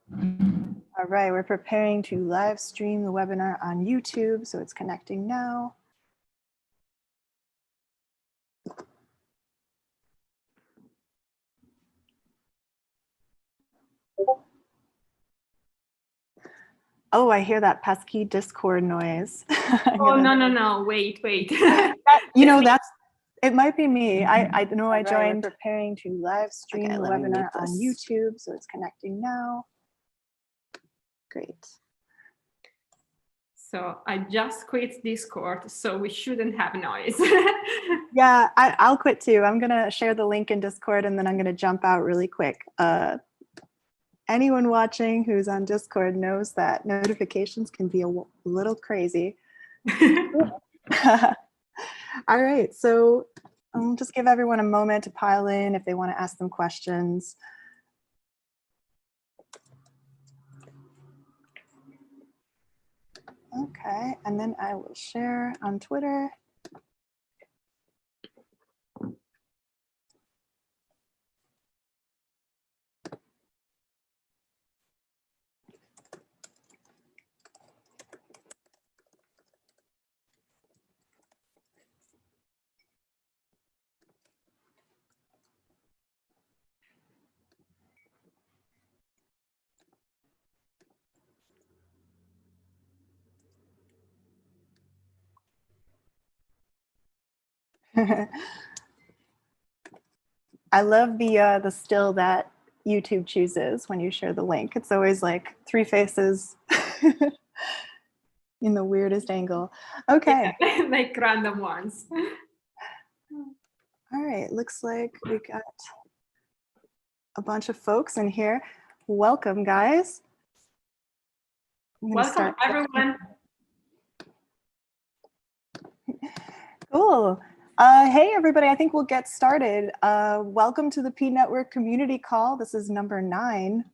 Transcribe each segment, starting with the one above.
All right, we're preparing to live stream the webinar on YouTube, so it's connecting now. Oh, I hear that pesky Discord noise. Oh, no, wait. You know, it might be me. I know I joined. We're preparing to live stream the webinar on YouTube, so it's connecting now. Great. So I just quit Discord, so we shouldn't have noise. Yeah, I'll quit too. I'm going to share the link in Discord and then I'm going to jump out really quick. Anyone watching who's on Discord knows that notifications can be a little crazy. All right, so I'll just give everyone a moment to pile in if they want to ask them questions. Okay, and then I will share on Twitter. I love the still that YouTube chooses when you share the link. It's always like 3 faces in the weirdest angle. Okay. Yeah, like random ones. All right, looks like we got a bunch of folks in here. Welcome, guys. Welcome, everyone. Cool. Hey, everybody, I think we'll get started. Welcome to the pNetwork community call. This is number 9.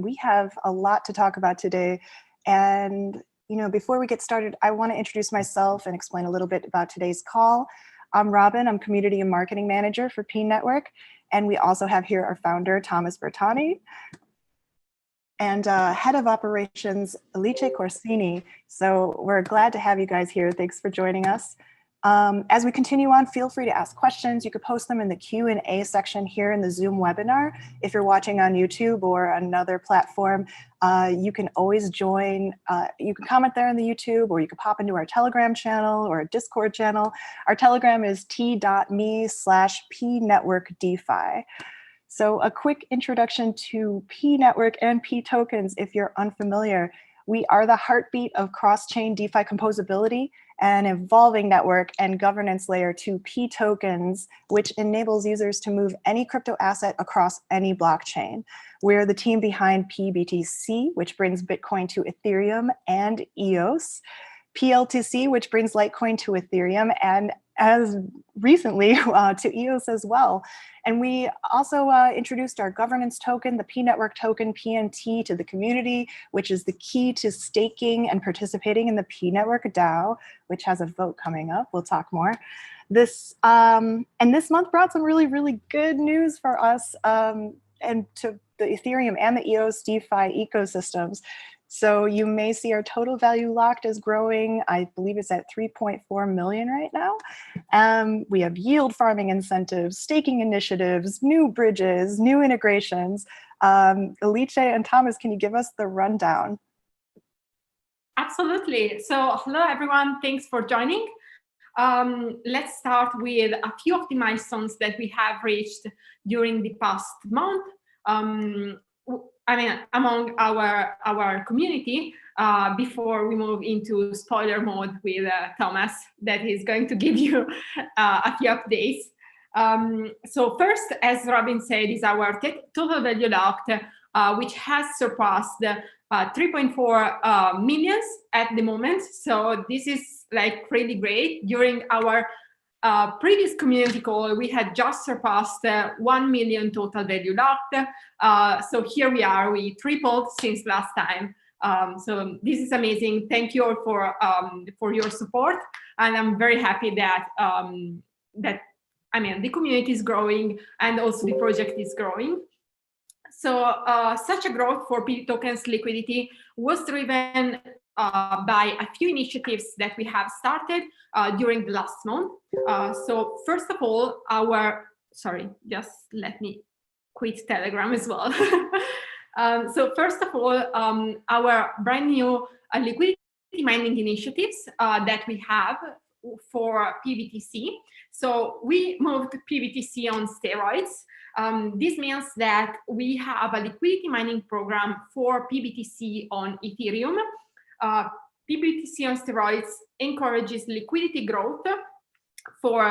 We have a lot to talk about today. And, you know, before we get started, I want to introduce myself and explain a little bit about today's call. I'm Robin. I'm Community and Marketing Manager for pNetwork. And we also have here our founder, Thomas Bertani, and Head of Operations, Alice Corsini. So we're glad to have you guys here. Thanks for joining us. As we continue on, feel free to ask questions. You could post them in the Q&A section here in the Zoom webinar. If you're watching on YouTube or another platform, you can always join. You can comment there in the YouTube, or you could pop into our Telegram channel or a Discord channel. Our Telegram is t.me/pNetworkDeFi. So a quick introduction to pNetwork and pTokens if you're unfamiliar. We are the heartbeat of cross-chain DeFi composability, an evolving network and governance layer to pTokens, which enables users to move any crypto asset across any blockchain. We're the team behind pBTC, which brings Bitcoin to Ethereum and EOS, PLTC, which brings Litecoin to Ethereum, and as recently to EOS as well. And we also introduced our governance token, the pNetwork token, PNT, to the community, which is the key to staking and participating in the pNetwork DAO, which has a vote coming up. We'll talk more. This month brought some really good news for us and to the Ethereum and the EOS DeFi ecosystems. So you may see our total value locked is growing. I believe it's at 3.4 million right now. We have yield farming incentives, staking initiatives, new bridges, new integrations. Alice and Thomas, can you give us the rundown? Absolutely. So hello, everyone. Thanks for joining. Let's start with a few of the milestones that we have reached during the past month. I mean, among our community, before we move into spoiler mode with Thomas, that is going to give you a few updates. So first, as Robin said, is our total value locked, which has surpassed 3.4 millions at the moment. So this is like really great. During our previous community call, we had just surpassed 1 million total value locked. So here we are, we tripled since last time. So this is amazing. Thank you all for your support. And I'm very happy that, the community is growing and also the project is growing. So such a growth for pTokens liquidity was driven by a few initiatives that we have started during the last month. So first of all, sorry, just let me quit Telegram as well. So first of all, our brand new liquidity mining initiatives that we have for pBTC. So we moved pBTC on steroids. This means that we have a liquidity mining program for pBTC on Ethereum. pBTC on steroids encourages liquidity growth for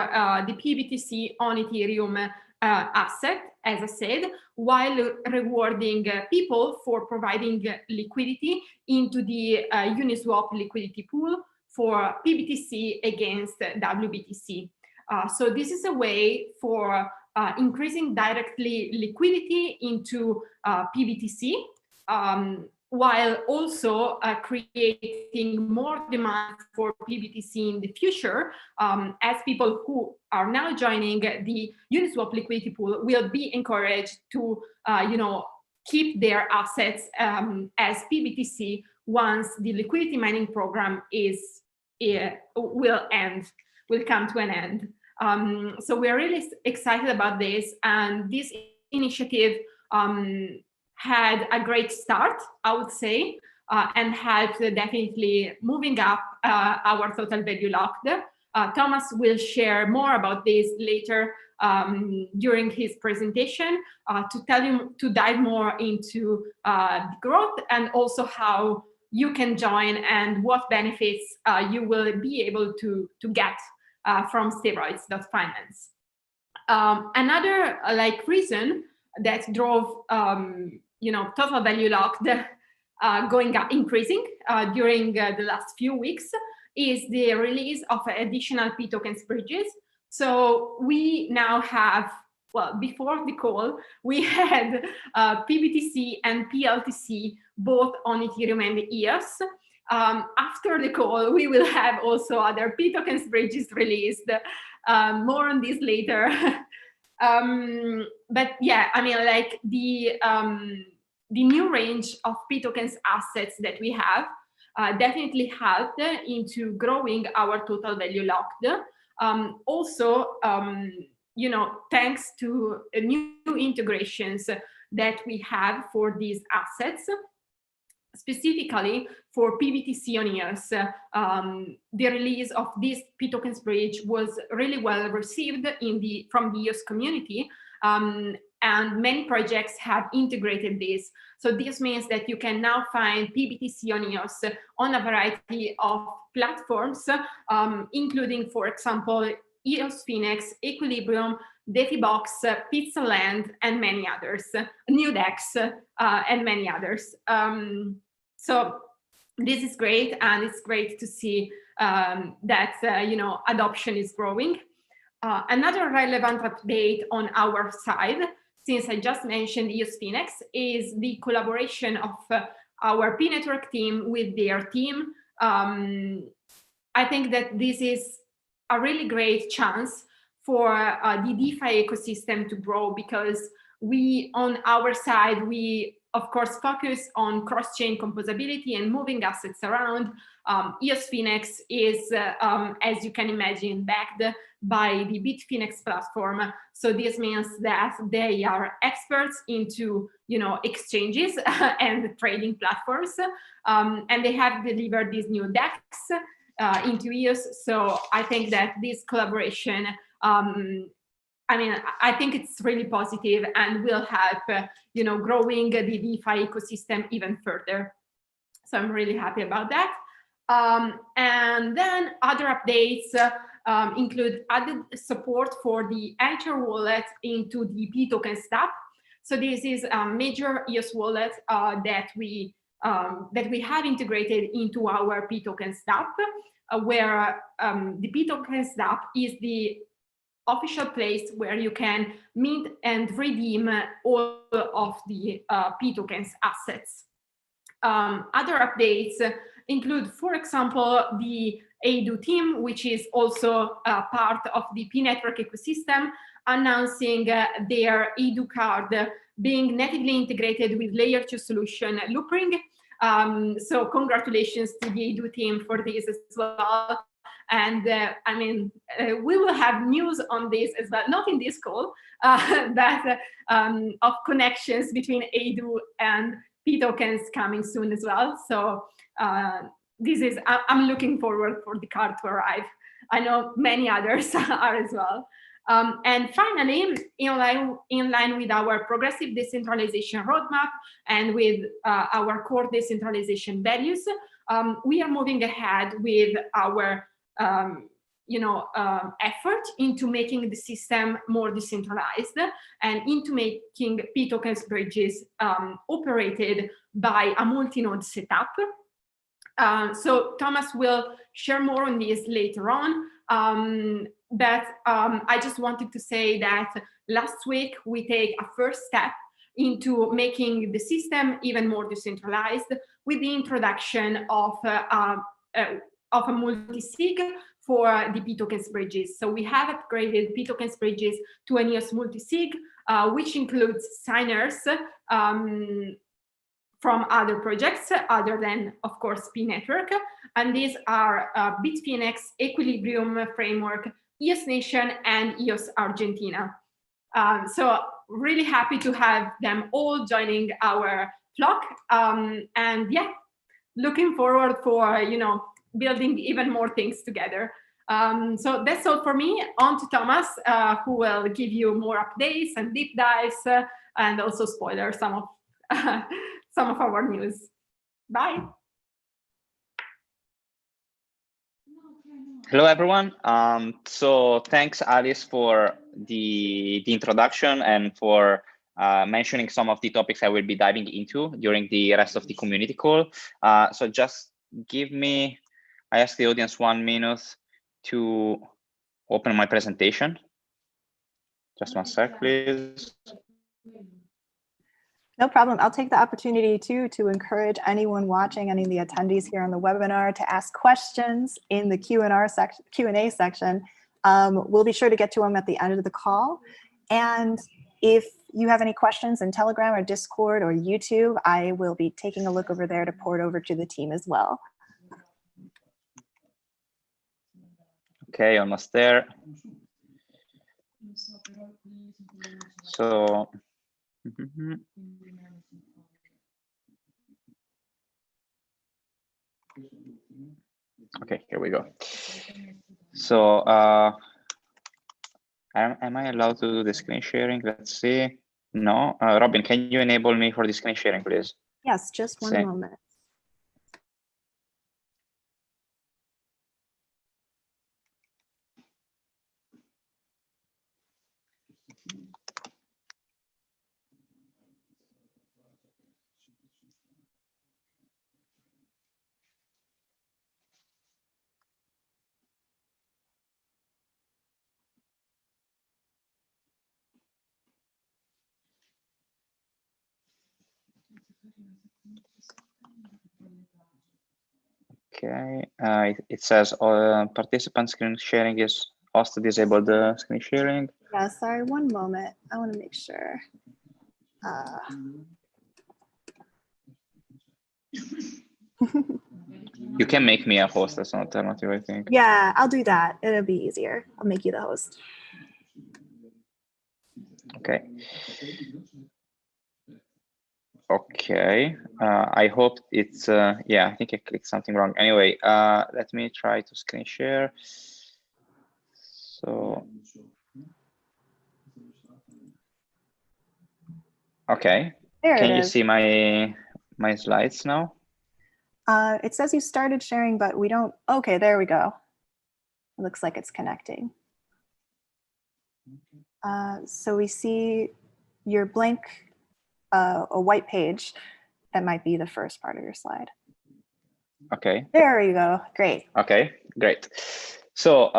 the pBTC on Ethereum asset, as I said, while rewarding people for providing liquidity into the Uniswap liquidity pool for pBTC against WBTC. So this is a way for increasing directly liquidity into pBTC, while also creating more demand for pBTC in the future, as people who are now joining the Uniswap liquidity pool will be encouraged to, keep their assets as pBTC once the liquidity mining program will come to an end. So we're really excited about this, and this initiative had a great start, I would say, and helped definitely moving up our total value locked. Thomas will share more about this later during his presentation to dive more into the growth and also how you can join and what benefits you will be able to get from Steroids.finance. Another reason that drove total value locked increasing during the last few weeks is the release of additional pTokens bridges. So we now have, well, before the call, we had pBTC and pLTC both on Ethereum and EOS. After the call, we will have also other pTokens bridges released. More on this later. But yeah, I mean, the new range of pTokens assets that we have definitely helped into growing our total value locked. Also, thanks to new integrations that we have for these assets, specifically for pBTC on EOS, the release of this pTokens bridge was really well received from the EOS community, and many projects have integrated this. So this means that you can now find pBTC on EOS on a variety of platforms, including, for example, EOSFinex, Equilibrium, DefiBox, Pizzaland, and many others, NewDex, and many others. So this is great, and it's great to see that adoption is growing. Another relevant update on our side, since I just mentioned EOSFinex, is the collaboration of our pNetwork team with their team. I think that this is a really great chance for the DeFi ecosystem to grow, because we, on our side, we of course focus on cross-chain composability and moving assets around. EOSFinex is, as you can imagine, backed by the Bitfinex platform. So this means that they are experts into, exchanges and trading platforms, and they have delivered these new DEX into EOS. So I think that this collaboration, I think it's really positive and will help, growing the DeFi ecosystem even further. So I'm really happy about that. And then other updates include added support for the Enter wallet into the pTokens app. So this is a major EOS wallet that we have integrated into our pTokens app, where the pTokens app is the official place where you can mint and redeem all of the pTokens assets. Other updates include, for example, the ADO team, which is also part of the pNetwork ecosystem, announcing their ADO card being natively integrated with layer 2 solution Loopring. So congratulations to the Edu team for this as well. And I mean, we will have news on this as well, not in this call, but of connections between Edu and pTokens coming soon as well. So this is, I'm looking forward for the card to arrive. I know many others are as well. And finally, in line with our progressive decentralization roadmap and with our core decentralization values, we are moving ahead with our effort into making the system more decentralized and into making pTokens bridges operated by a multi-node setup. So Thomas will share more on this later on. But I just wanted to say that last week we take a first step into making the system even more decentralized with the introduction of a multi-sig for the pTokens bridges. So we have upgraded pTokens bridges to an EOS multi-sig, which includes signers from other projects other than, of course, pNetwork. And these are Bitfinex, Equilibrium Framework, EOS Nation, and EOS Argentina. So really happy to have them all joining our flock. And yeah, looking forward for, building even more things together. So that's all for me. On to Thomas, who will give you more updates and deep dives and also spoiler some of our news. Bye. Hello, everyone. So thanks, Alice, for the introduction and for mentioning some of the topics I will be diving into during the rest of the community call. So just give me, I ask the audience 1 minute to open my presentation. Just 1 sec, please. No problem. I'll take the opportunity to encourage anyone watching, any of the attendees here on the webinar, to ask questions in the Q&A section. We'll be sure to get to them at the end of the call. And if you have any questions in Telegram or Discord or YouTube, I will be taking a look over there to port over to the team as well. Okay, almost there. So, okay, here we go. So, am I allowed to do the screen sharing? Let's see. No, Robin, can you enable me for the screen sharing, please? Yes, just one moment. Okay, it says participant screen sharing is asked to disable the screen sharing. Yeah, sorry, one moment. I want to make sure. You can make me a host as an alternative, I think. Yeah, I'll do that. It'll be easier. I'll make you the host. Okay. Okay, I hope it's, yeah, I think I clicked something wrong. Anyway, let me try to screen share. So, okay. Can you see my slides now? It says you started sharing, but we don't, okay, there we go. It looks like it's connecting. So we see your blank, a white page. That might be the first part of your slide. Okay. There you go. Great. Okay, great. So,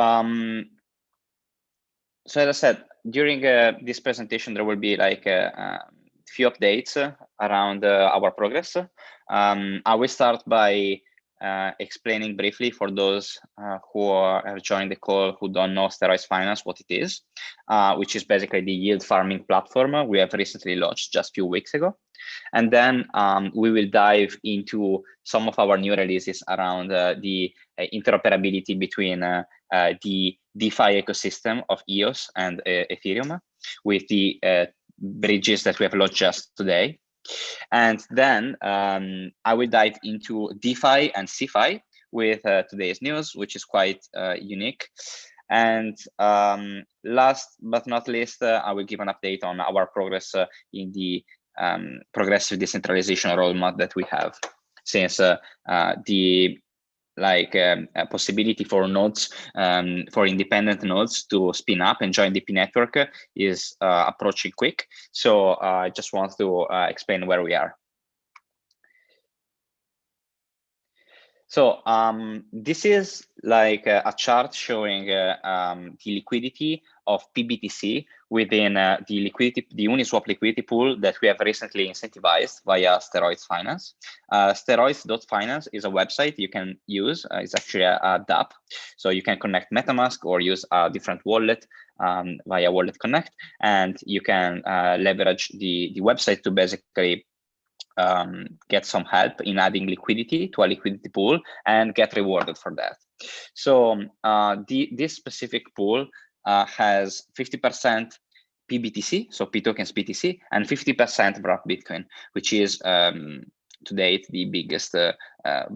so as I said, during this presentation, there will be like a few updates around our progress. I will start by explaining briefly for those who have joined the call who don't know Steroids Finance what it is, which is basically the yield farming platform we have recently launched just a few weeks ago. And then we will dive into some of our new releases around the interoperability between the DeFi ecosystem of EOS and Ethereum with the bridges that we have launched just today. And then I will dive into DeFi and CeFi with today's news, which is quite unique. And last but not least, I will give an update on our progress in the progressive decentralization roadmap that we have, since the possibility for nodes, for independent nodes to spin up and join the pNetwork is approaching quick. So I just want to explain where we are. So this is like a chart showing the liquidity of pBTC within the Uniswap liquidity pool that we have recently incentivized via Steroids Finance. Steroids.finance is a website you can use. It's actually a dApp. So you can connect MetaMask or use a different wallet via Wallet Connect. And you can leverage the website to basically get some help in adding liquidity to a liquidity pool and get rewarded for that. So this specific pool has 50% pBTC, so pTokens BTC, and 50% wrapped Bitcoin, which is to date the biggest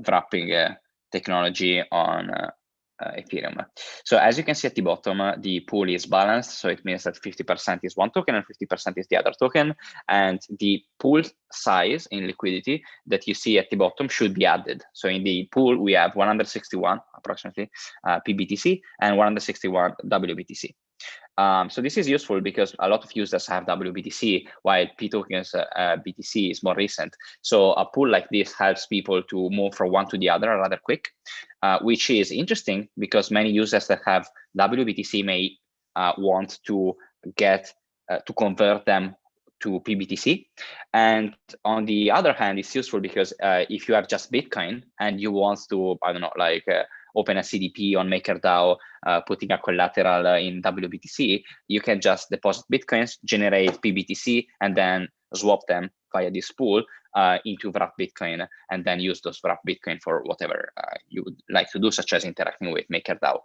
wrapping technology on Ethereum. So as you can see at the bottom, the pool is balanced. So it means that 50% is one token and 50% is the other token. And the pool size in liquidity that you see at the bottom should be added. So in the pool, we have 161 approximately pBTC and 161 WBTC. So this is useful because a lot of users have WBTC, while pTokens BTC is more recent. So a pool like this helps people to move from one to the other rather quick, which is interesting because many users that have WBTC may want to get to convert them to pBTC. And on the other hand, it's useful because if you have just Bitcoin and you want to, I don't know, like open a CDP on MakerDAO, putting a collateral in WBTC, you can just deposit Bitcoins, generate pBTC, and then swap them via this pool into wrapped Bitcoin, and then use those wrapped Bitcoin for whatever you would like to do, such as interacting with MakerDAO.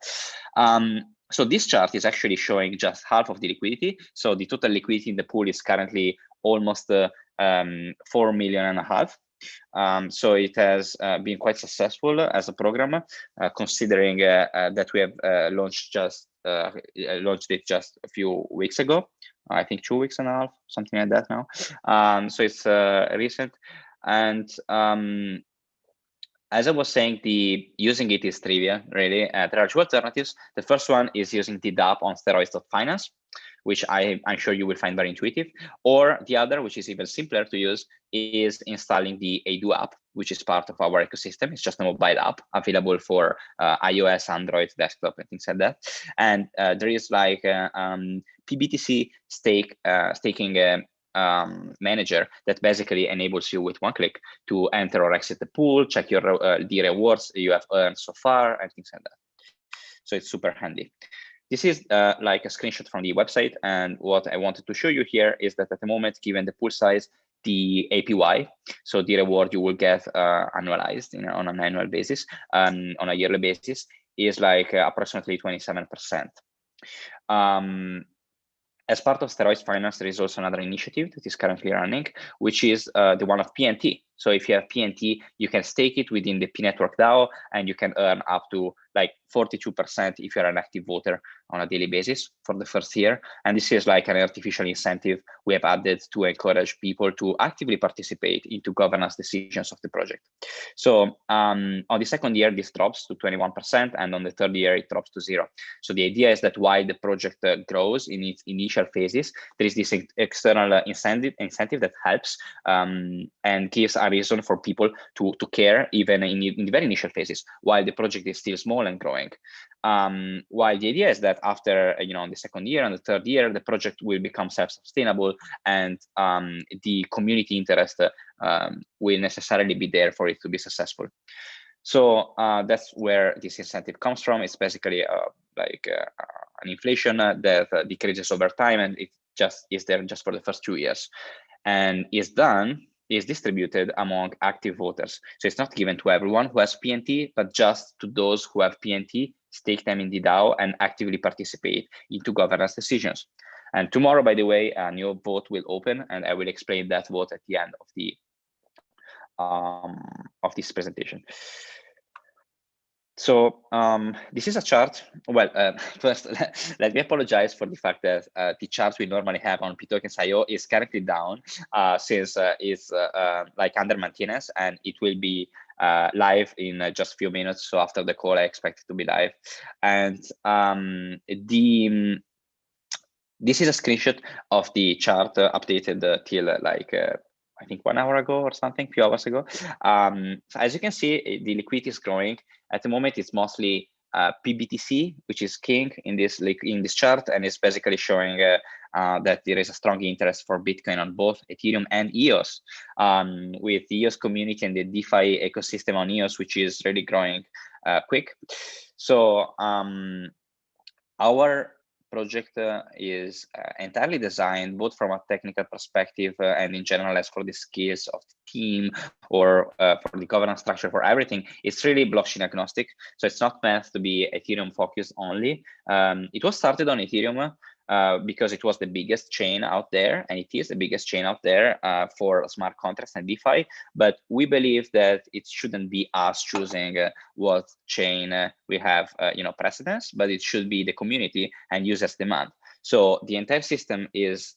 So this chart is actually showing just half of the liquidity. So the total liquidity in the pool is currently almost 4.5 million. So it has been quite successful as a program, considering that we have launched it just a few weeks ago. I think 2.5 weeks, something like that now. So it's recent. And as I was saying, using it is trivial, really. There are two alternatives. The first one is using the dApp on Steroids.finance, which I'm sure you will find very intuitive. Or the other, which is even simpler to use, is installing the Edu app, which is part of our ecosystem. It's just a mobile app available for iOS, Android, desktop, and things like that. And there is like pBTC staking manager that basically enables you with one click to enter or exit the pool, check your the rewards you have earned so far, and things like that. So it's super handy. This is like a screenshot from the website, and what I wanted to show you here is that at the moment, given the pool size, the APY, so the reward you will get annualized on an annual basis, on a yearly basis, is like approximately 27%. As part of Steroids Finance, there is also another initiative that is currently running, which is the one of pNT. So if you have pNT, you can stake it within the pNetwork DAO, and you can earn up to like 42% if you're an active voter on a daily basis for the first year. And this is like an artificial incentive we have added to encourage people to actively participate into governance decisions of the project. So on the second year, this drops to 21%, and on the third year, it drops to 0. So the idea is that while the project grows in its initial phases, there is this external incentive that helps and gives a reason for people to care even in the very initial phases, while the project is still small and growing. While the idea is that after the second year and the third year, the project will become self-sustainable, and the community interest will necessarily be there for it to be successful. So that's where this incentive comes from. It's basically an inflation that decreases over time, and it just is there just for the first 2 years, and is distributed among active voters. So it's not given to everyone who has PNT, but just to those who have PNT, stake them in the DAO, and actively participate into governance decisions. And tomorrow, by the way, a new vote will open, and I will explain that vote at the end of this presentation. So this is a chart. Well, first, let me apologize for the fact that the charts we normally have on pTokens.io is currently down since it's like under maintenance, and it will be live in just a few minutes. So after the call, I expect it to be live. And this is a screenshot of the chart updated till I think 1 hour ago or something, a few hours ago. So as you can see, the liquidity is growing. At the moment, it's mostly pBTC, which is king in this chart, and it's basically showing that there is a strong interest for Bitcoin on both Ethereum and EOS, with the EOS community and the DeFi ecosystem on EOS, which is really growing quick. So our project is entirely designed both from a technical perspective and in general as for the skills of the team or for the governance structure, for everything. It's really blockchain agnostic. So it's not meant to be Ethereum focused only. It was started on Ethereum because it was the biggest chain out there, and it is the biggest chain out there for smart contracts and DeFi. But we believe that it shouldn't be us choosing what chain we have, precedence, but it should be the community and users' demand. So the entire system is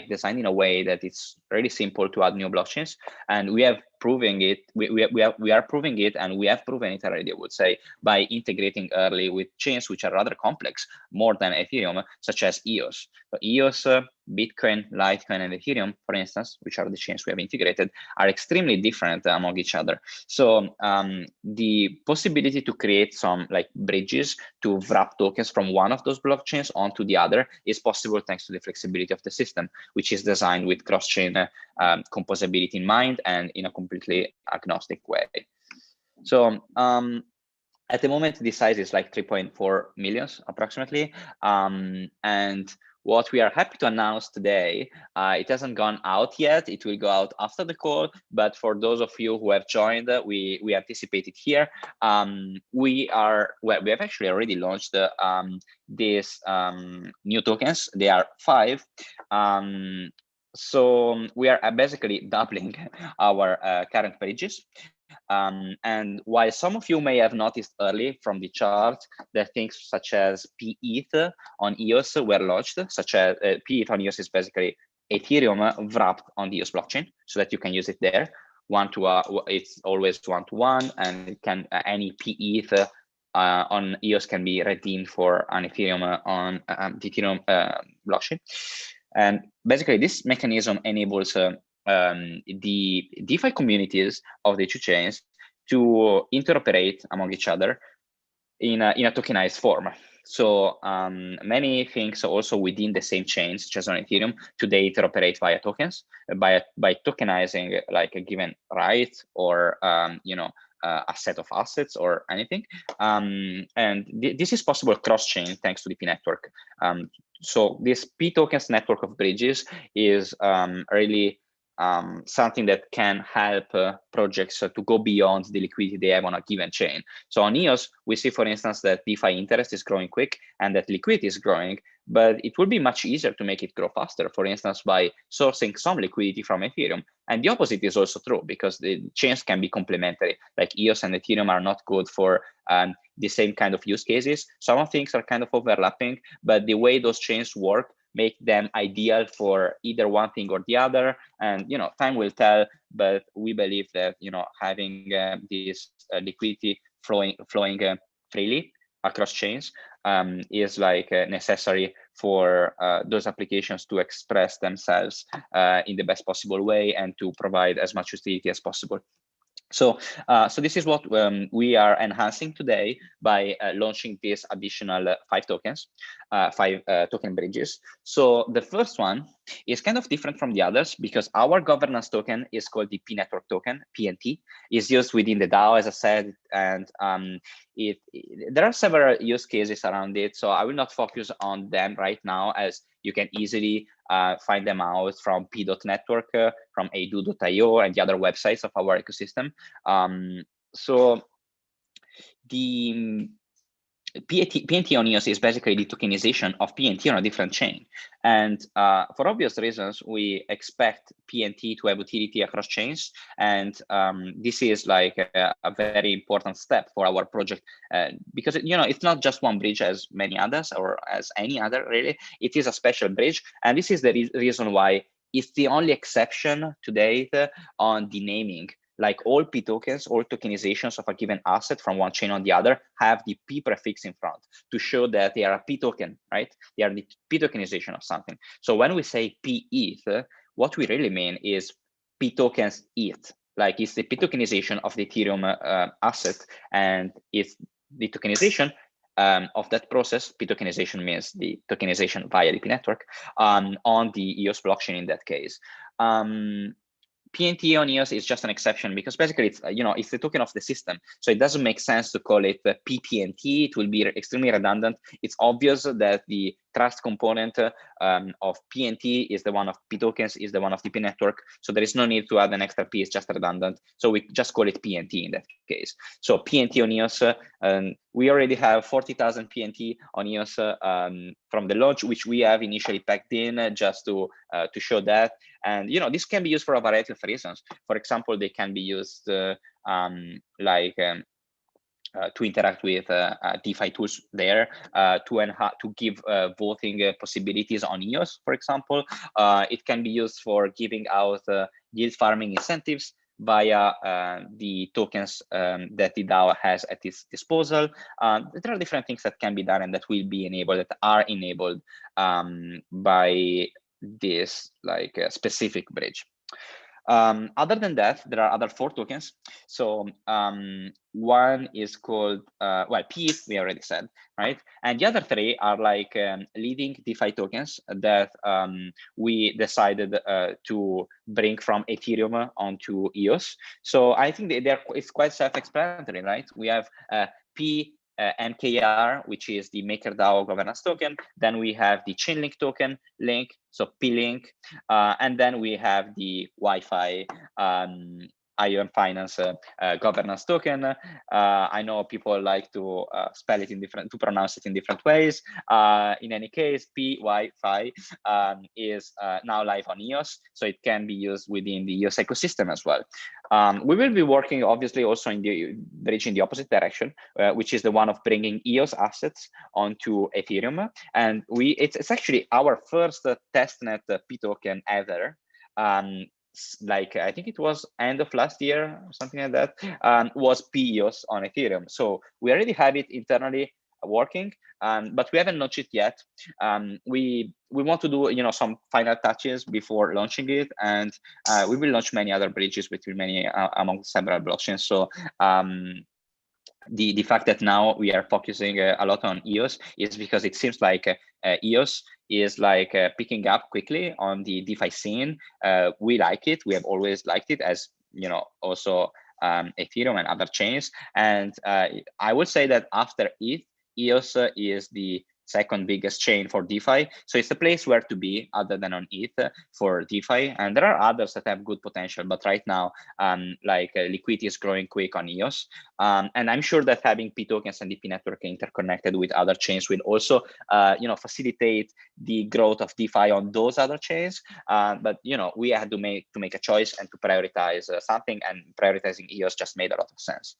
designed in a way that it's really simple to add new blockchains, and we have proving it. We are proving it, and we have proven it already, I would say, by integrating early with chains which are rather complex, more than Ethereum, such as EOS. So EOS, Bitcoin, Litecoin, and Ethereum, for instance, which are the chains we have integrated, are extremely different among each other. So the possibility to create some bridges to wrap tokens from one of those blockchains onto the other is possible thanks to the flexibility of the system, which is designed with cross-chain composability in mind and in a completely agnostic way. So at the moment, the size is like 3.4 million approximately. And what we are happy to announce today, it hasn't gone out yet. It will go out after the call. But for those of you who have joined, we anticipate it here. We have actually already launched these new tokens. They are 5. So we are basically doubling our current pages. And while some of you may have noticed early from the chart that things such as pETH on EOS were launched, such as pETH on EOS is basically Ethereum wrapped on the EOS blockchain, so that you can use it there. It's always 1-to-1, and it can any pETH on EOS can be redeemed for an Ethereum on the Ethereum blockchain. And basically, this mechanism enables the DeFi communities of the two chains to interoperate among each other in a tokenized form. So many things also within the same chain, such as on Ethereum, today interoperate via tokens by tokenizing like a given right or a set of assets or anything. And this is possible cross-chain thanks to the pNetwork. So this pTokens network of bridges is really something that can help projects to go beyond the liquidity they have on a given chain. So on EOS, we see, for instance, that DeFi interest is growing quick and that liquidity is growing, but it will be much easier to make it grow faster, for instance, by sourcing some liquidity from Ethereum. And the opposite is also true, because the chains can be complementary. Like EOS and Ethereum are not good for the same kind of use cases. Some of things are kind of overlapping, but the way those chains work make them ideal for either one thing or the other. And time will tell, but we believe that having this liquidity flowing freely across chains is necessary for those applications to express themselves in the best possible way and to provide as much utility as possible. So, so this is what we are enhancing today by launching this additional 5 tokens, 5 token bridges. So the first one is kind of different from the others because our governance token is called the pNetwork token, PNT, is used within the DAO, as I said, and there are several use cases around it. So I will not focus on them right now, as you can easily find them out from p.network, from adu.io, and the other websites of our ecosystem. So the PNT on EOS is basically the tokenization of PNT on a different chain. And for obvious reasons, we expect PNT to have utility across chains. And this is like a very important step for our project because, you know, it's not just one bridge as many others or as any other, really. It is a special bridge. And this is the reason why it's the only exception to date on the naming. Like all P tokens, all tokenizations of a given asset from one chain on the other have the P prefix in front to show that they are a P token, right? They are the P tokenization of something. So when we say P ETH, what we really mean is P tokens ETH. Like it's the P tokenization of the Ethereum asset, and it's the tokenization of that process. P tokenization means the tokenization via the pNetwork on the EOS blockchain in that case. PNT on EOS is just an exception because basically it's, you know, it's the token of the system. So it doesn't make sense to call it pPNT. It will be extremely redundant. It's obvious that the trust component of PNT is the one of P tokens, is the one of the pNetwork. So there is no need to add an extra P, it's just redundant. So we just call it PNT in that case. So PNT on EOS, we already have 40,000 PNT on EOS from the launch, which we have initially packed in just to show that. And, you know, this can be used for a variety of reasons. For example, they can be used to interact with DeFi tools there, to give voting possibilities on EOS, for example. It can be used for giving out yield farming incentives via the tokens that the DAO has at its disposal. There are different things that can be done and that will be enabled, that are enabled by this specific bridge. Other than that, there are other 4 tokens. So one is called, well, PETH, we already said, right? And the other 3 are like leading DeFi tokens that we decided to bring from Ethereum onto EOS. So I think it's quite self-explanatory, right? We have NKR, which is the MakerDAO governance token. Then we have the Chainlink token, Link, so P-Link. And then we have the Wi-Fi IOM Finance governance token. I know people like to spell it in to pronounce it in different ways. In any case, Wi-Fi is now live on EOS, so it can be used within the EOS ecosystem as well. We will be working, obviously, also in the bridge in the opposite direction, which is the one of bringing EOS assets onto Ethereum. And it's actually our first testnet P token ever. Like I think it was end of last year or something like that, was pEOS on Ethereum. So we already have it internally working, but we haven't launched it yet. We want to do, you know, some final touches before launching it, and we will launch many other bridges between many among several blockchains. So the fact that now we are focusing a lot on EOS is because it seems like EOS is like picking up quickly on the DeFi scene. We like it. We have always liked it, as you know, also Ethereum and other chains. And I would say that after ETH, EOS is the second biggest chain for DeFi. So it's a place where to be other than on ETH for DeFi. And there are others that have good potential, but right now, Liquidity is growing quick on EOS. And I'm sure that having P tokens and the pNetwork interconnected with other chains will also, you know, facilitate the growth of DeFi on those other chains. But, you know, we had to make a choice and to prioritize something, and prioritizing EOS just made a lot of sense.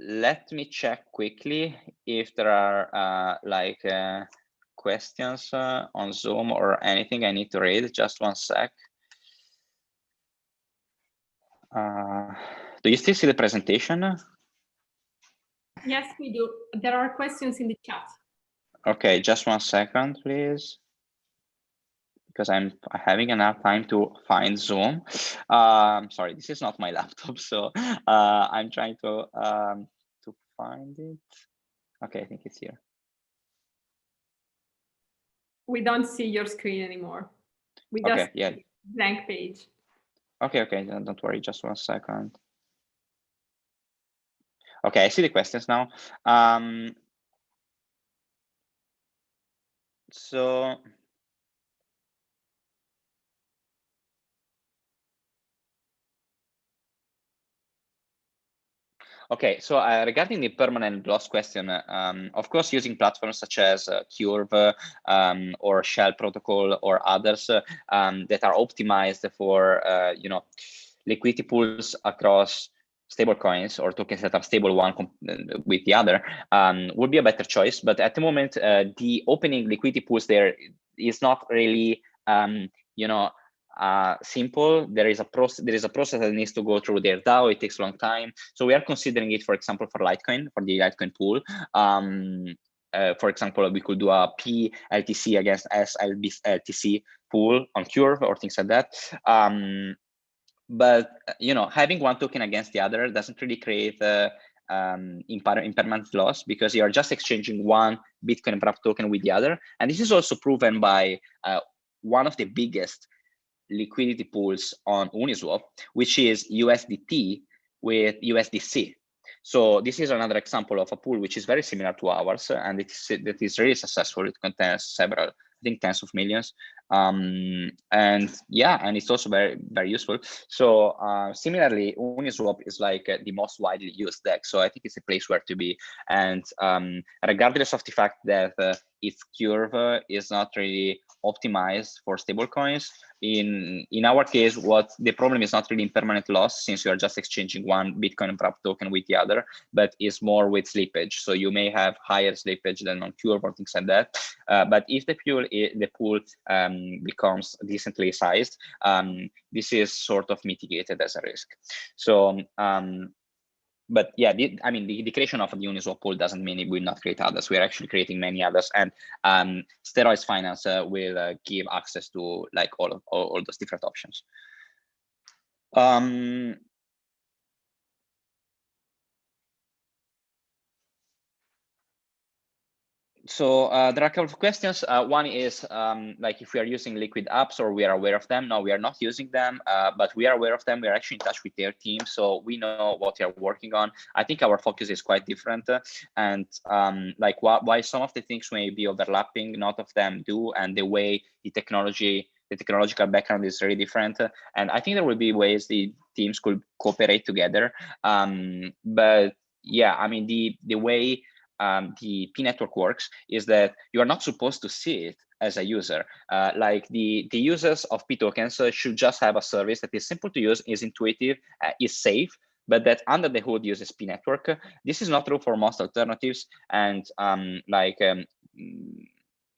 Let me check quickly if there are questions on Zoom or anything I need to read. Just one sec. Do you still see the presentation? Yes, we do. There are questions in the chat. Okay, just one second, please. because I'm having enough time to find Zoom. Sorry, this is not my laptop, so I'm trying to find it. Okay, I think it's here. We don't see your screen anymore. We Okay, just yeah. blank page. Okay, don't worry, just 1 second. Okay, I see the questions now. So okay, so regarding the permanent loss question, of course, using platforms such as Curve or Shell Protocol or others that are optimized for liquidity pools across stable coins or tokens that are stable one with the other would be a better choice. But at the moment, the opening liquidity pools there is not really simple. There is a process that needs to go through their DAO. It takes a long time. So we are considering it, for example, for Litecoin, for the Litecoin pool. For example, we could do a pLTC against SLBTC pool on Curve or things like that. But having one token against the other doesn't really create impermanent loss, because you are just exchanging one Bitcoin wrap token with the other. And this is also proven by one of the biggest liquidity pools on Uniswap, which is USDT with USDC. So this is another example of a pool which is very similar to ours, and that is really successful. It contains several, I think, tens of millions. And it's also very, very useful. So similarly, Uniswap is like the most widely used DEX. So I think it's a place where to be. And regardless of the fact that its Curve is not really optimized for stablecoins, in our case, what the problem is not really impermanent loss, since you are just exchanging one Bitcoin wrap token with the other, but is more with slippage. So you may have higher slippage than on Curve or things like that. But if the pool becomes decently sized, this is sort of mitigated as a risk. So but yeah, the creation of the Uniswap pool doesn't mean it will not create others. We are actually creating many others, and Steroids Finance will give access to like all those different options. So there are a couple of questions. One is like if we are using liquid apps or we are aware of them. No, we are not using them, but we are aware of them. We are actually in touch with their team, so we know what they are working on. I think our focus is quite different, and like why some of the things may be overlapping, not of them do, and the way the technological background is very different. And I think there will be ways the teams could cooperate together. But yeah, I mean the way the pNetwork works is that you are not supposed to see it as a user. Like the users of pTokens should just have a service that is simple to use, is intuitive, is safe, but that under the hood uses pNetwork. This is not true for most alternatives. And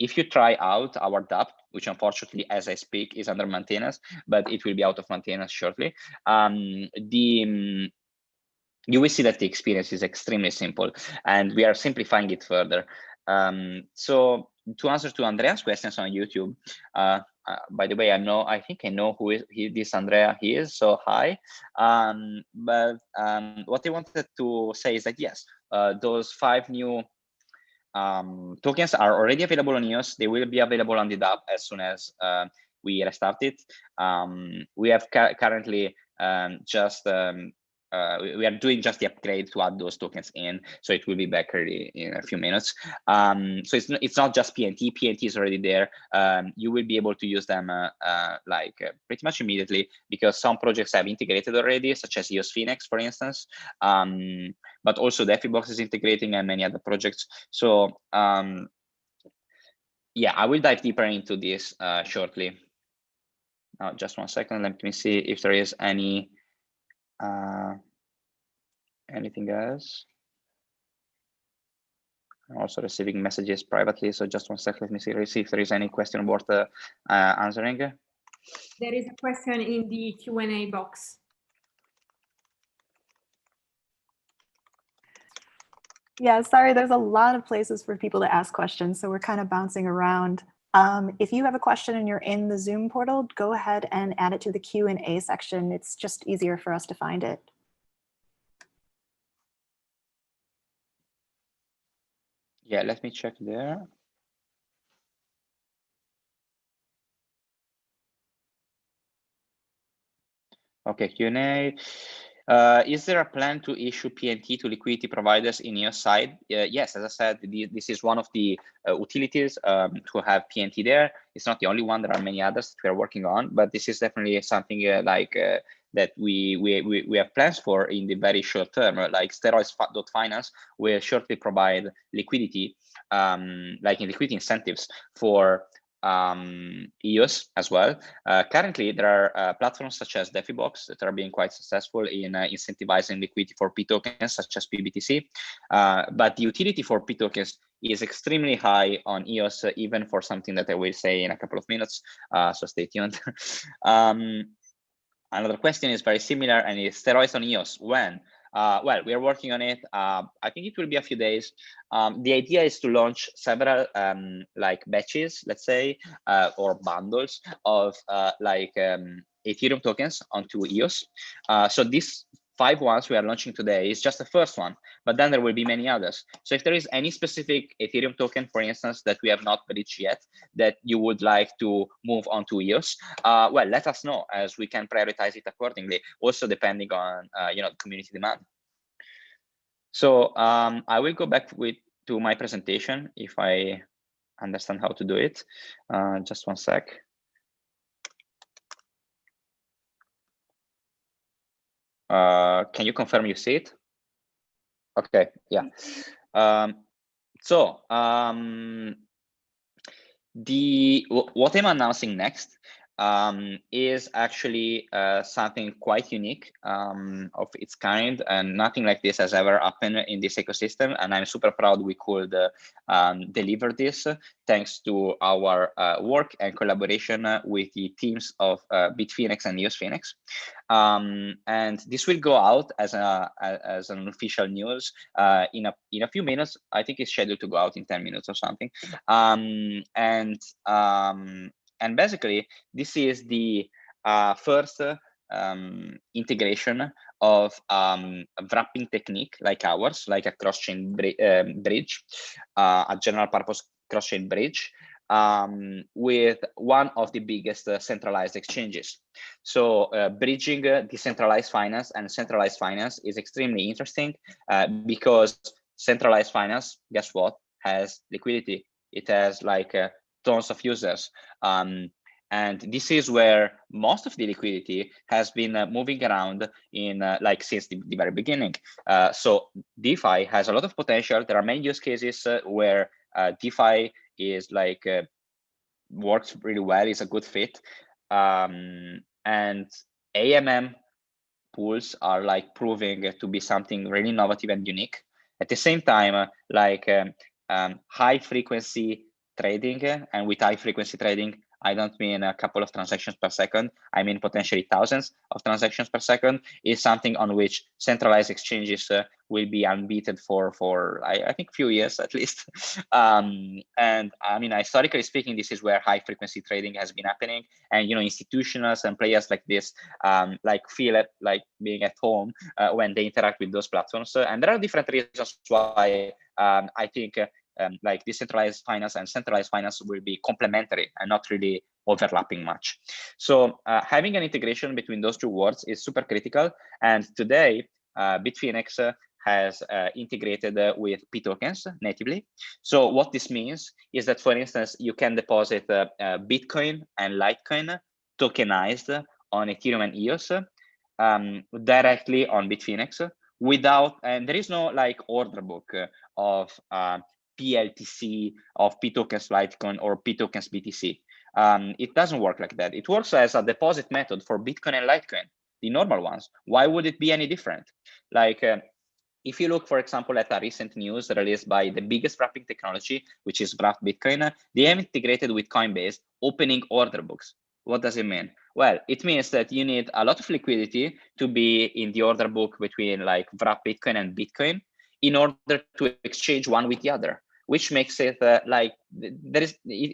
if you try out our dApp, which unfortunately, as I speak, is under maintenance, but it will be out of maintenance shortly, you will see that the experience is extremely simple, and we are simplifying it further. So to answer to Andrea's questions on YouTube, by the way, I think I know who this Andrea is, so hi. But what I wanted to say is that yes, those 5 new tokens are already available on EOS. They will be available on the dApp as soon as we restart it. We have currently we are doing just the upgrade to add those tokens in, so it will be back ready in a few minutes. So it's not just PNT. PNT is already there. You will be able to use them pretty much immediately, because some projects have integrated already, such as EOS, for instance. But also DeFiBox is integrating, and many other projects. So yeah, I will dive deeper into this shortly. Now, just 1 second. Let me see if there is anything else. I'm also receiving messages privately, so just 1 second. Let me see if there is any question worth answering. There is a question in the Q&A box. Yeah, sorry, there's a lot of places for people to ask questions, so we're kind of bouncing around. If you have a question and you're in the Zoom portal, go ahead and add it to the Q&A section. It's just easier for us to find it. Yeah, let me check there. Okay, Q&A. Is there a plan to issue PNT to liquidity providers in EOS side? Yes, as I said, this is one of the utilities to have PNT there. It's not the only one. There are many others that we are working on, but this is definitely something that we have plans for in the very short term. Like Steroids Finance will shortly provide liquidity, like in liquidity incentives for EOS as well. Currently, there are platforms such as DefiBox that are being quite successful in incentivizing liquidity for pTokens such as pBTC. But the utility for pTokens is extremely high on EOS, even for something that I will say in a couple of minutes. So stay tuned. Another question is very similar, and is steroids on EOS when? Well, we are working on it. I think it will be a few days. The idea is to launch several like batches, let's say, or bundles of Ethereum tokens onto EOS. So these 5 ones we are launching today is just the first one, but then there will be many others. So if there is any specific Ethereum token, for instance, that we have not reached yet, that you would like to move on to EOS, well, let us know, as we can prioritize it accordingly, also depending on the community demand. So I will go back to my presentation if I understand how to do it. Just one sec. Can you confirm you see it? Okay, yeah. What I'm announcing next is actually something quite unique of its kind, and nothing like this has ever happened in this ecosystem. And I'm super proud we could deliver this thanks to our work and collaboration with the teams of Bitfinex and EOS. And this will go out as an official news in a few minutes. I think it's scheduled to go out in 10 minutes or something. And basically, this is the first integration of a wrapping technique like ours, like a cross-chain bridge, a general purpose cross-chain bridge, with one of the biggest centralized exchanges. So bridging decentralized finance and centralized finance is extremely interesting because centralized finance, guess what, has liquidity. It has like tons of users. And this is where most of the liquidity has been moving around in like since the very beginning. So DeFi has a lot of potential. There are many use cases where DeFi is like works really well, is a good fit. And AMM pools are like proving to be something really innovative and unique. At the same time, like high frequency trading, and with high frequency trading, I don't mean a couple of transactions per second. I mean potentially thousands of transactions per second, is something on which centralized exchanges will be unbeaten for I think few years at least. And I mean, historically speaking, this is where high frequency trading has been happening, and institutions and players like this like feel it like being at home when they interact with those platforms. And there are different reasons why I think like decentralized finance and centralized finance will be complementary and not really overlapping much. So having an integration between those two worlds is super critical. And today, Bitfinex has integrated with pTokens natively. So what this means is that, for instance, you can deposit Bitcoin and Litecoin tokenized on Ethereum and EOS directly on Bitfinex without, and there is no like order book of PLTC of pTokens Litecoin or pTokens BTC. It doesn't work like that. It works as a deposit method for Bitcoin and Litecoin, the normal ones. Why would it be any different? Like if you look, for example, at a recent news released by the biggest wrapping technology, which is Wrapped Bitcoin, they have integrated with Coinbase opening order books. What does it mean? Well, it means that you need a lot of liquidity to be in the order book between like Wrapped Bitcoin and Bitcoin in order to exchange one with the other, which makes it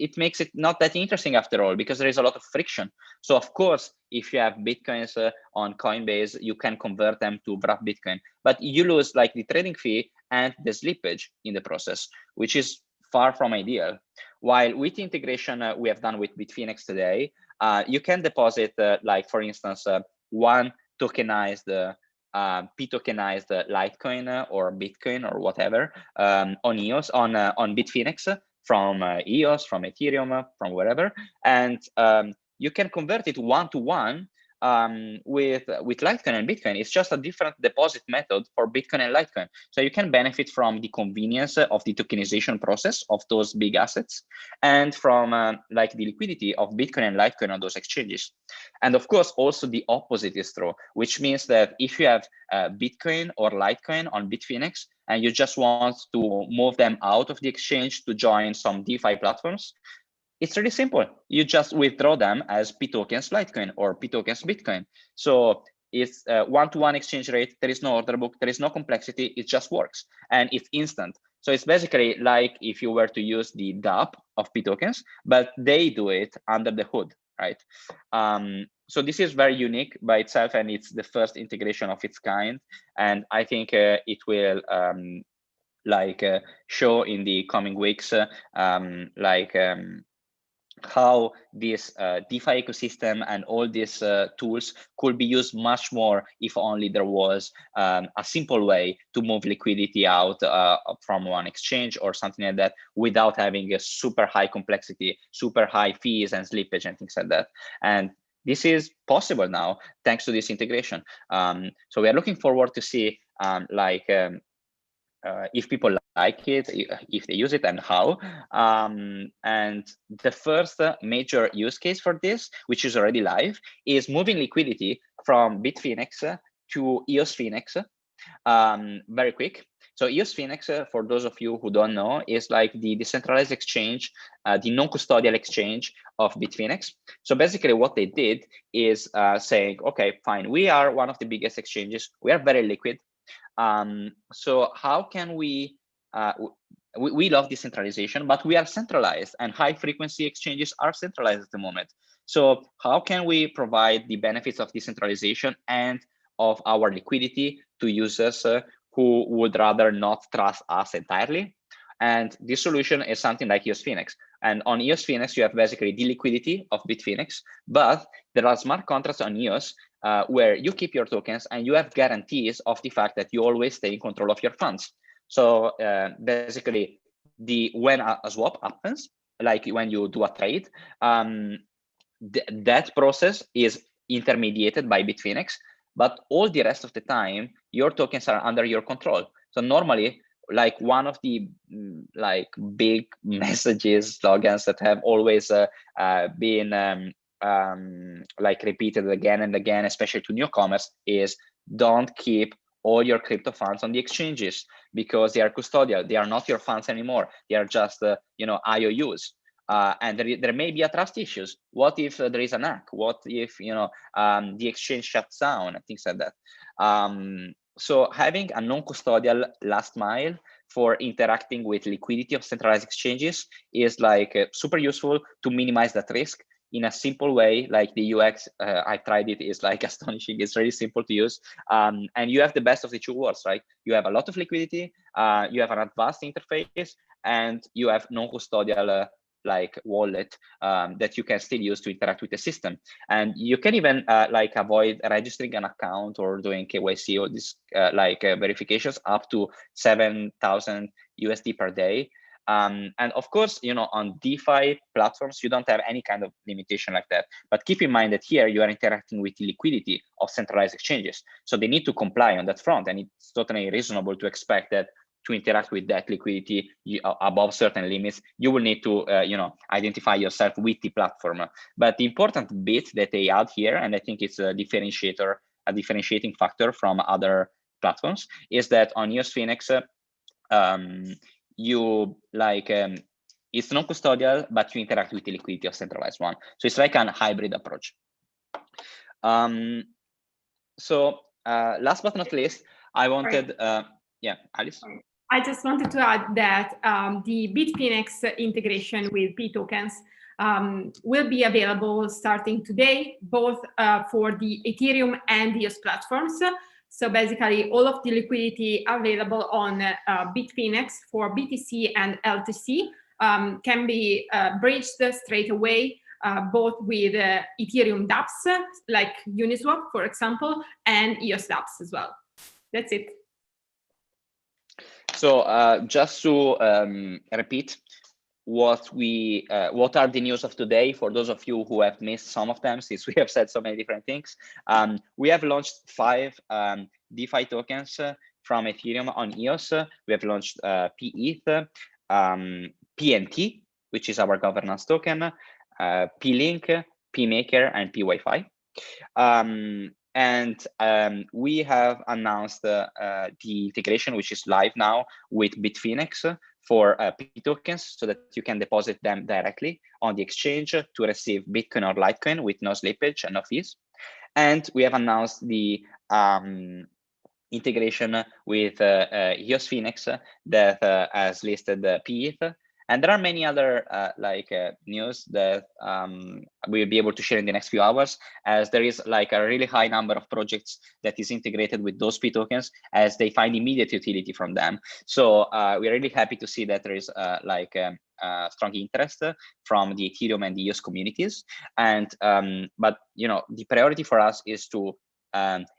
it makes it not that interesting after all, because there is a lot of friction. So of course, if you have Bitcoins on Coinbase, you can convert them to wrap Bitcoin, but you lose like the trading fee and the slippage in the process, which is far from ideal. While with the integration we have done with Bitfinex today, you can deposit like, for instance, one tokenized pTokenized Litecoin or Bitcoin or whatever on EOS, on Bitfinex, from EOS, from Ethereum, from wherever, and you can convert it one-to-one with Litecoin and Bitcoin. It's just a different deposit method for Bitcoin and Litecoin. So you can benefit from the convenience of the tokenization process of those big assets, and from like the liquidity of Bitcoin and Litecoin on those exchanges. And of course, also the opposite is true, which means that if you have Bitcoin or Litecoin on Bitfinex, and you just want to move them out of the exchange to join some DeFi platforms, it's really simple. You just withdraw them as pTokens Litecoin or pTokens Bitcoin. So it's a one-to-one exchange rate. There is no order book. There is no complexity. It just works, and it's instant. So it's basically like if you were to use the dApp of pTokens, but they do it under the hood, right? So this is very unique by itself, and it's the first integration of its kind. And I think it will show in the coming weeks how this DeFi ecosystem and all these tools could be used much more if only there was a simple way to move liquidity out from one exchange or something like that, without having a super high complexity, super high fees and slippage and things like that. And this is possible now thanks to this integration. So we are looking forward to see if people like it, if they use it, and how. And the first major use case for this, which is already live, is moving liquidity from Bitfinex to EOS Finex. Very quick. So EOS Finex, for those of you who don't know, is like the decentralized exchange, the non-custodial exchange of Bitfinex. So basically what they did is saying, okay, fine, we are one of the biggest exchanges. We are very liquid. So how can we love decentralization, but we are centralized, and high frequency exchanges are centralized at the moment. So how can we provide the benefits of decentralization and of our liquidity to users who would rather not trust us entirely? And this solution is something like EOS Finex. And on EOS Finex, you have basically the liquidity of Bitfinex, but there are smart contracts on EOS where you keep your tokens and you have guarantees of the fact that you always stay in control of your funds. So basically, when a swap happens, like when you do a trade, that process is intermediated by Bitfinex, but all the rest of the time, your tokens are under your control. So normally, like one of the big messages, slogans that have always been repeated again and again, especially to newcomers, is don't keep all your crypto funds on the exchanges, because they are custodial. They are not your funds anymore. They are just IOUs. And there may be a trust issues. What if there is an hack? What if the exchange shuts down and things like that? So having a non-custodial last mile for interacting with liquidity of centralized exchanges is super useful to minimize that risk in a simple way. Like the UX, I tried it, is astonishing. It's really simple to use. And you have the best of the two worlds, right? You have a lot of liquidity, you have an advanced interface, and you have non-custodial wallet that you can still use to interact with the system. And you can even avoid registering an account or doing KYC or this verifications up to 7,000 USD per day. And of course, on DeFi platforms, you don't have any kind of limitation like that. But keep in mind that here you are interacting with the liquidity of centralized exchanges. So they need to comply on that front. And it's totally reasonable to expect that to interact with that liquidity above certain limits, you will need to identify yourself with the platform. But the important bit that they add here, and I think it's a differentiating factor from other platforms, is that on EOS Finex, it's non-custodial, but you interact with the liquidity of centralized one. So it's like a hybrid approach. So last but not least, I wanted, yeah, Alice. I just wanted to add that the Bitfinex integration with pTokens will be available starting today, both for the Ethereum and EOS platforms. So basically, all of the liquidity available on Bitfinex for BTC and LTC can be bridged straight away, both with Ethereum dApps, like Uniswap, for example, and EOS dApps as well. That's it. So just to repeat what are the news of today for those of you who have missed some of them, since we have said so many different things. We have launched 5 DeFi tokens from Ethereum on EOS. We have launched pETH, pNT, which is our governance token, pLink, pMaker, and pWiFi. And we have announced the integration, which is live now, with Bitfinex for pTokens, so that you can deposit them directly on the exchange to receive Bitcoin or Litecoin with no slippage and no fees. And we have announced the integration with EOS Phoenix that has listed the pETH. And there are many other news that we'll be able to share in the next few hours, as there is like a really high number of projects that is integrated with those pTokens as they find immediate utility from them. So we're really happy to see that there is strong interest from the Ethereum and the EOS communities. And but the priority for us is to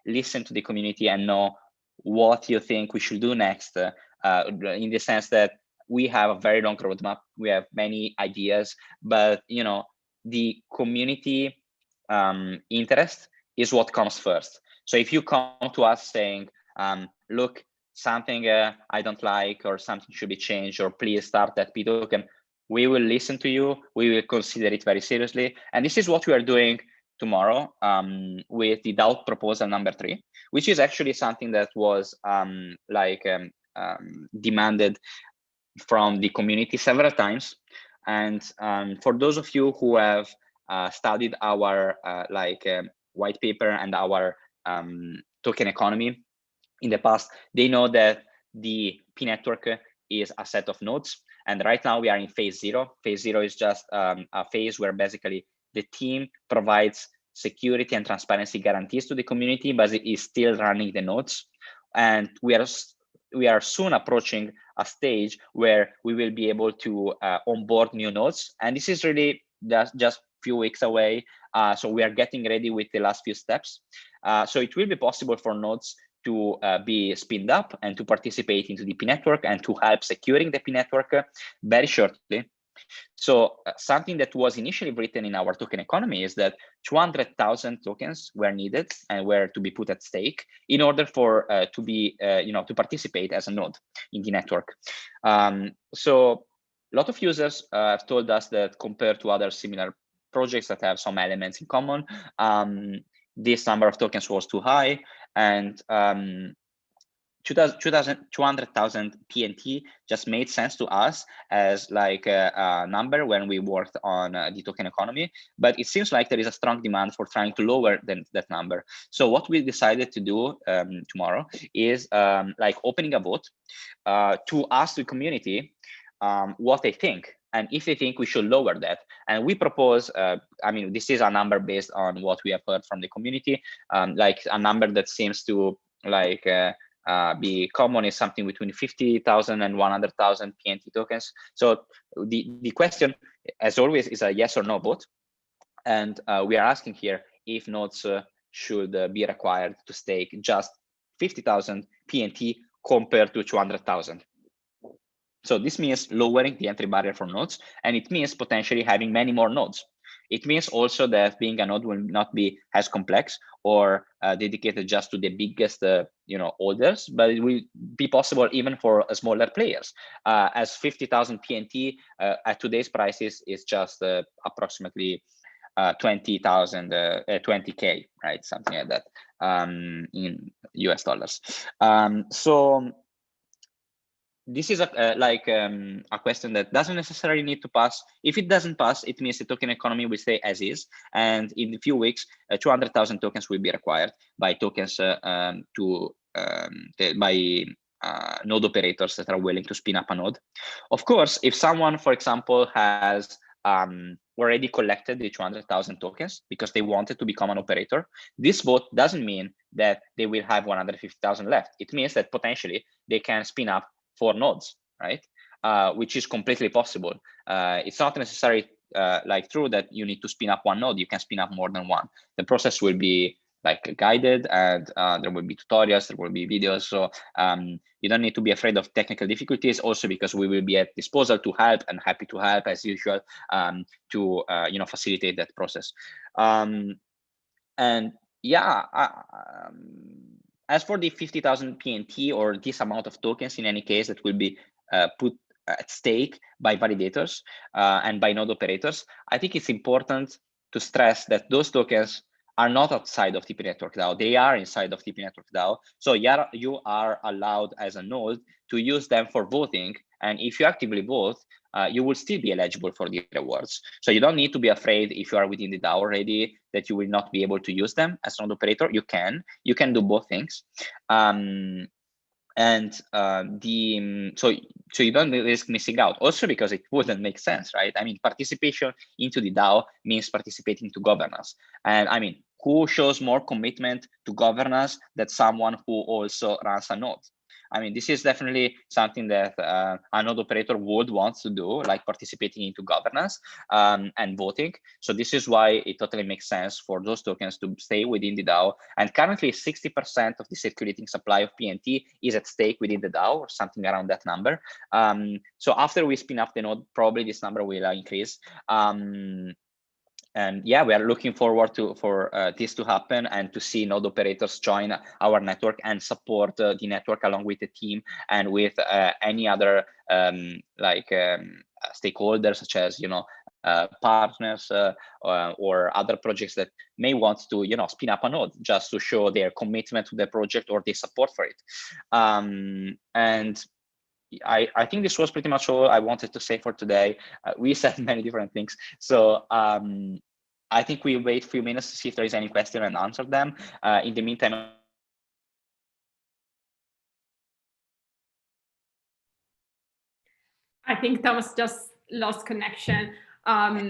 listen to the community and know what you think we should do next, in the sense that we have a very long roadmap. We have many ideas, but the community interest is what comes first. So if you come to us saying, look, something I don't like, or something should be changed, or please start that pToken, we will listen to you. We will consider it very seriously. And this is what we are doing tomorrow with the DAO proposal number 3, which is actually something that was demanded from the community several times. And for those of you who have studied our white paper and our token economy in the past, they know that the pNetwork is a set of nodes. And right now we are in phase 0. Phase 0 is just a phase where basically the team provides security and transparency guarantees to the community, but it is still running the nodes. And we are soon approaching a stage where we will be able to onboard new nodes. And this is really just few weeks away. So we are getting ready with the last few steps. So it will be possible for nodes to be spinned up and to participate into the pNetwork and to help securing the pNetwork very shortly. So something that was initially written in our token economy is that 200,000 tokens were needed and were to be put at stake in order for to be to participate as a node in the network. So a lot of users have told us that compared to other similar projects that have some elements in common, this number of tokens was too high, and 200,000 pNT just made sense to us as like a number when we worked on the token economy. But it seems like there is a strong demand for trying to lower that number. So what we decided to do tomorrow is opening a vote to ask the community what they think, and if they think we should lower that. And we propose, this is a number based on what we have heard from the community, like a number that seems to be common is something between 50,000 and 100,000 pNT tokens. So the question, as always, is a yes or no vote. And we are asking here if nodes should be required to stake just 50,000 pNT compared to 200,000. So this means lowering the entry barrier for nodes, and it means potentially having many more nodes. It means also that being a node will not be as complex or dedicated just to the biggest holders, but it will be possible even for smaller players, as 50,000 pNT at today's prices is just approximately 20,000, 20K, right? Something like that in US dollars. So this is a question that doesn't necessarily need to pass. If it doesn't pass, it means the token economy will stay as is. And in a few weeks, 200,000 tokens will be required by tokens by node operators that are willing to spin up a node. Of course, if someone, for example, has already collected the 200,000 tokens because they wanted to become an operator, this vote doesn't mean that they will have 150,000 left. It means that potentially they can spin up 4 nodes, right? Which is completely possible. It's not necessarily like true that you need to spin up 1 node. You can spin up more than 1. The process will be like guided, and there will be tutorials, there will be videos. So you don't need to be afraid of technical difficulties, also because we will be at disposal to help, and happy to help as usual, to facilitate that process. And yeah, as for the 50,000 PNT, or this amount of tokens in any case that will be put at stake by validators and by node operators, I think it's important to stress that those tokens are not outside of pNetwork DAO. They are inside of pNetwork DAO. So you are allowed as a node to use them for voting. And if you actively vote, you will still be eligible for the rewards. So you don't need to be afraid if you are within the DAO already that you will not be able to use them as a node operator. You can do both things. So you don't risk missing out, also because it wouldn't make sense, right? I mean, participation into the DAO means participating to governance. And I mean, who shows more commitment to governance than someone who also runs a node? I mean, this is definitely something that a node operator would want to do, like participating into governance and voting. So this is why it totally makes sense for those tokens to stay within the DAO. And currently 60% of the circulating supply of PNT is at stake within the DAO, or something around that number. So after we spin up the node, probably this number will increase. And yeah, we are looking forward for this to happen, and to see node operators join our network and support the network along with the team and with any other stakeholders, such as partners or other projects that may want to spin up a node just to show their commitment to the project or their support for it. And I think this was pretty much all I wanted to say for today. We said many different things. So I think we wait a few minutes to see if there is any question and answer them. In the meantime, I think Thomas just lost connection.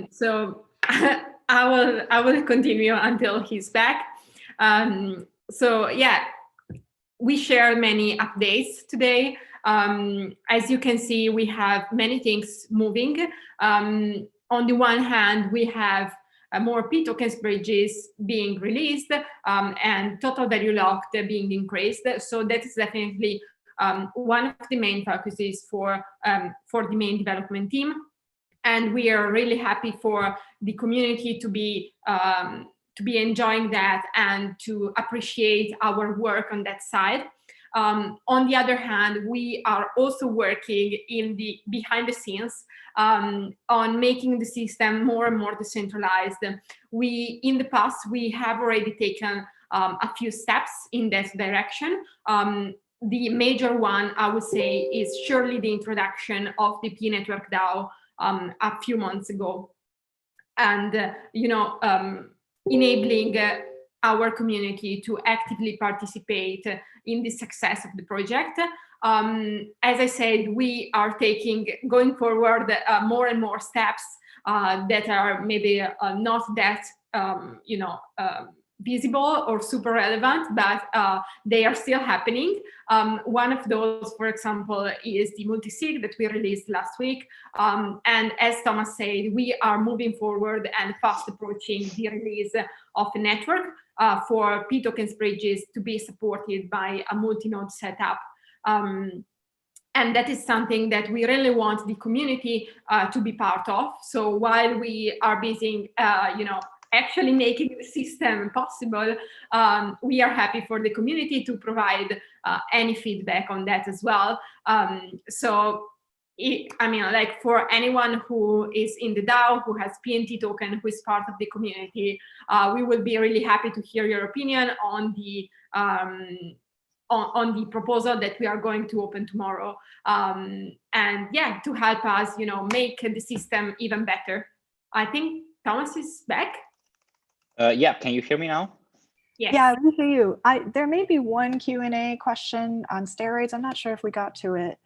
So I will continue until he's back. So yeah, we shared many updates today. As you can see, we have many things moving. On the one hand, we have more pTokens bridges being released and total value locked being increased. So that is definitely one of the main focuses for the main development team. And we are really happy for the community to be enjoying that and to appreciate our work on that side. On the other hand, we are also working behind the scenes on making the system more and more decentralized. In the past, we have already taken a few steps in that direction. The major one, I would say, is surely the introduction of the pNetwork DAO a few months ago, and enabling our community to actively participate in the success of the project. As I said, we are going forward more and more steps that are maybe not that visible or super relevant, but they are still happening. One of those, for example, is the multi-sig that we released last week. And as Thomas said, we are moving forward and fast approaching the release of a network for pTokens bridges to be supported by a multi-node setup. And that is something that we really want the community to be part of. So while we are busy, actually making the system possible, we are happy for the community to provide any feedback on that as well. For anyone who is in the DAO, who has PNT token, who is part of the community, we will be really happy to hear your opinion on the proposal that we are going to open tomorrow. And yeah, to help us, make the system even better. I think Thomas is back. Yeah, can you hear me now? Yes. Yeah, we hear you. There may be one Q&A question on steroids. I'm not sure if we got to it.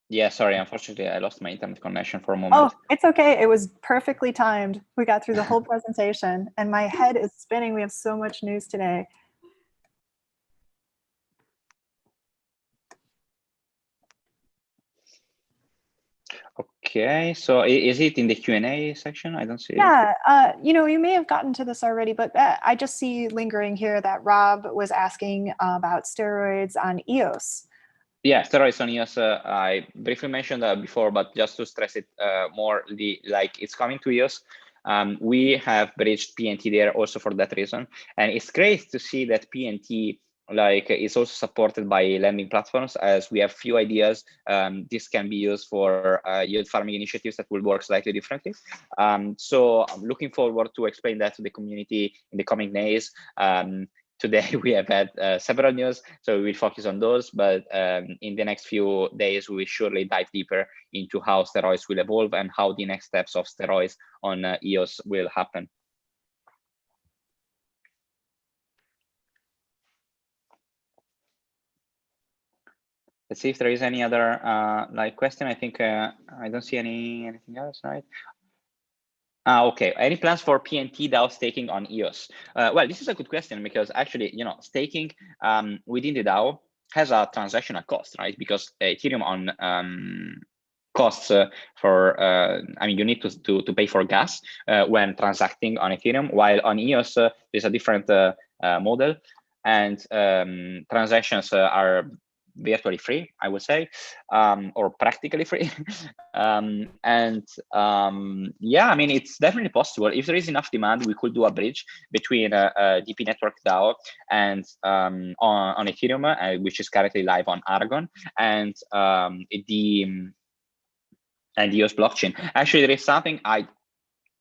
Yeah, sorry, unfortunately, I lost my internet connection for a moment. Oh, it's okay. It was perfectly timed. We got through the whole presentation, and my head is spinning. We have so much news today. Okay, so is it in the Q&A section? I don't see it. Yeah, you may have gotten to this already, but I just see lingering here that Rob was asking about steroids on EOS. Yeah, steroids on EOS, I briefly mentioned that before, but just to stress it more, like it's coming to EOS. We have bridged PNT there also for that reason. And it's great to see that PNT is also supported by lending platforms, as we have few ideas. This can be used for yield farming initiatives that will work slightly differently. So I'm looking forward to explain that to the community in the coming days. Today we have had several news, so we will focus on those, but in the next few days, we will surely dive deeper into how steroids will evolve and how the next steps of steroids on EOS will happen. Let's see if there is any other question. I think I don't see anything else, right? Okay, any plans for PNT DAO staking on EOS? Well, this is a good question, because actually, staking within the DAO has a transactional cost, right? Because Ethereum on costs you need to pay for gas when transacting on Ethereum, while on EOS there's a different model, and transactions are virtually free, I would say, or practically free. Yeah, I mean, it's definitely possible. If there is enough demand, we could do a bridge between the pNetwork DAO and on Ethereum, which is currently live on Aragon, and the EOS blockchain. Actually, there is something I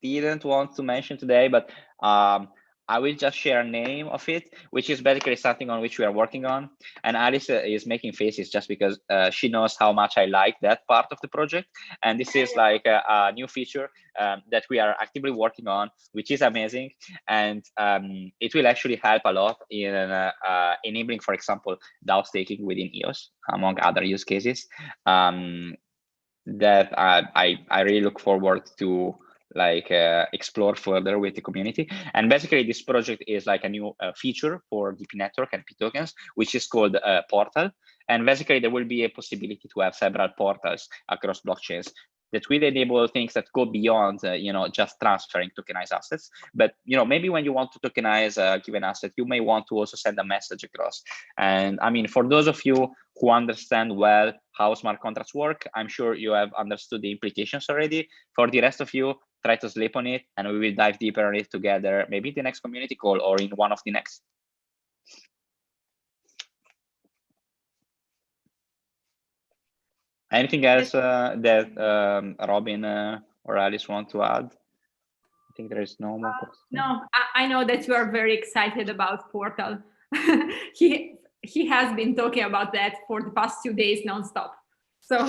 didn't want to mention today, but I will just share a name of it, which is basically something on which we are working on. And Alice is making faces just because she knows how much I like that part of the project. And this is like a new feature that we are actively working on, which is amazing. And it will actually help a lot in enabling, for example, DAO staking within EOS, among other use cases. That I really look forward to explore further with the community. And basically this project is like a new feature for the pNetwork and pTokens, which is called Portal. And basically there will be a possibility to have several portals across blockchains that will enable things that go beyond just transferring tokenized assets. But maybe when you want to tokenize a given asset, you may want to also send a message across. And I mean, for those of you who understand well how smart contracts work, I'm sure you have understood the implications already. For the rest of you, try to sleep on it, and we will dive deeper on it together, maybe the next community call or in one of the next. Anything else that Robin or Alice want to add? I think there is no more question. No, I know that you are very excited about Portal. He has been talking about that for the past 2 days nonstop. So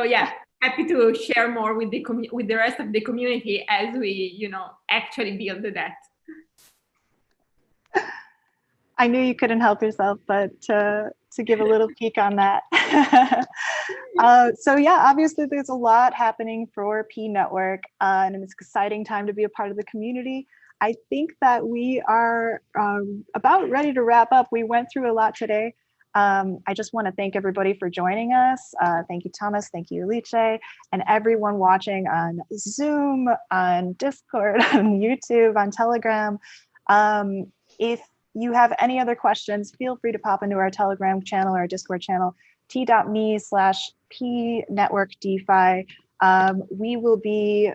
yeah, happy to share more with the rest of the community as we actually build that. I knew you couldn't help yourself, but to give a little peek on that. So yeah, obviously there's a lot happening for pNetwork, and it's an exciting time to be a part of the community. I think that we are about ready to wrap up. We went through a lot today. I just want to thank everybody for joining us. Thank you, Thomas. Thank you, Alice, and everyone watching on Zoom, on Discord, on YouTube, on Telegram. If you have any other questions, feel free to pop into our Telegram channel or our Discord channel, t.me/pNetworkDeFi. We will be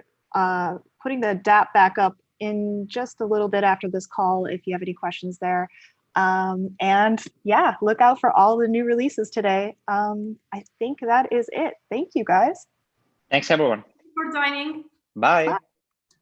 putting the DApp back up in just a little bit after this call if you have any questions there. And yeah, look out for all the new releases today. I think that is it. Thank you, guys. Thanks, everyone. Thanks for joining. Bye. Bye.